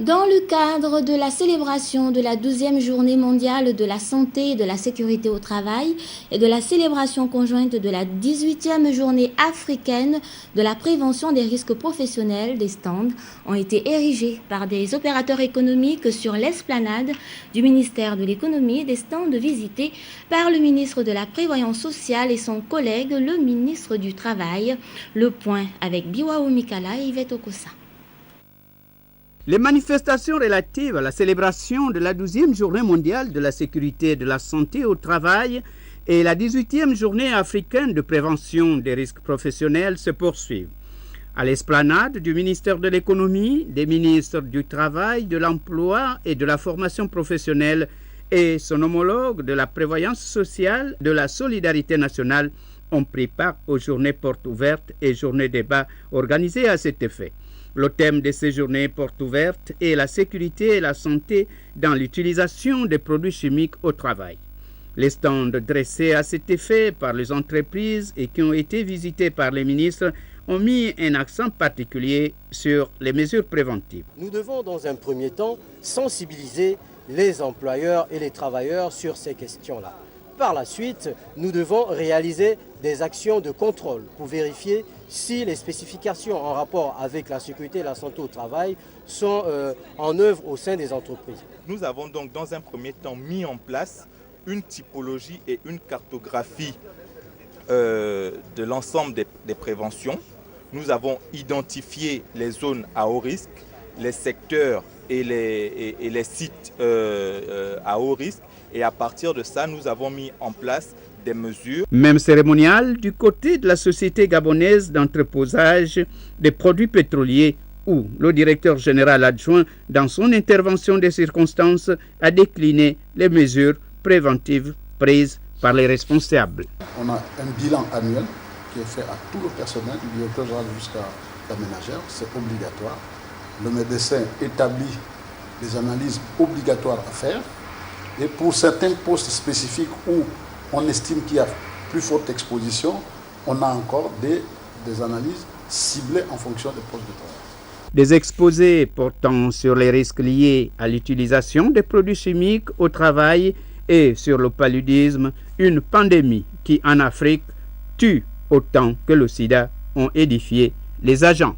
Dans le cadre de la célébration de la 12e journée mondiale de la santé et de la sécurité au travail et de la célébration conjointe de la 18e journée africaine de la prévention des risques professionnels, des stands ont été érigés par des opérateurs économiques sur l'esplanade du ministère de l'économie et des stands visités par le ministre de la Prévoyance sociale et son collègue, le ministre du Travail. Le point avec Biwao Mikala et Yvette Okosa. Les manifestations relatives à la célébration de la 12e journée mondiale de la sécurité et de la santé au travail et la 18e journée africaine de prévention des risques professionnels se poursuivent. À l'esplanade du ministère de l'économie, des ministres du travail, de l'emploi et de la formation professionnelle et son homologue de la prévoyance sociale de la solidarité nationale ont pris part aux journées portes ouvertes et journées débats organisées à cet effet. Le thème de ces journées portes ouvertes est la sécurité et la santé dans l'utilisation des produits chimiques au travail. Les stands dressés à cet effet par les entreprises et qui ont été visités par les ministres ont mis un accent particulier sur les mesures préventives. Nous devons dans un premier temps sensibiliser les employeurs et les travailleurs sur ces questions-là. Par la suite, nous devons réaliser des actions de contrôle pour vérifier si les spécifications en rapport avec la sécurité et la santé au travail sont en œuvre au sein des entreprises. Nous avons donc dans un premier temps mis en place une typologie et une cartographie de l'ensemble des préventions. Nous avons identifié les zones à haut risque, les secteurs et les sites à haut risque. Et à partir de ça, nous avons mis en place des mesures. Même cérémonial du côté de la société gabonaise d'entreposage des produits pétroliers où le directeur général adjoint, dans son intervention des circonstances, a décliné les mesures préventives prises par les responsables. On a un bilan annuel qui est fait à tout le personnel, du directeur général jusqu'à la ménagère, c'est obligatoire. Le médecin établit des analyses obligatoires à faire. Et pour certains postes spécifiques où on estime qu'il y a plus forte exposition, on a encore des analyses ciblées en fonction des postes de travail. Des exposés portant sur les risques liés à l'utilisation des produits chimiques au travail et sur le paludisme, une pandémie qui en Afrique tue autant que le sida, ont édifié les agents.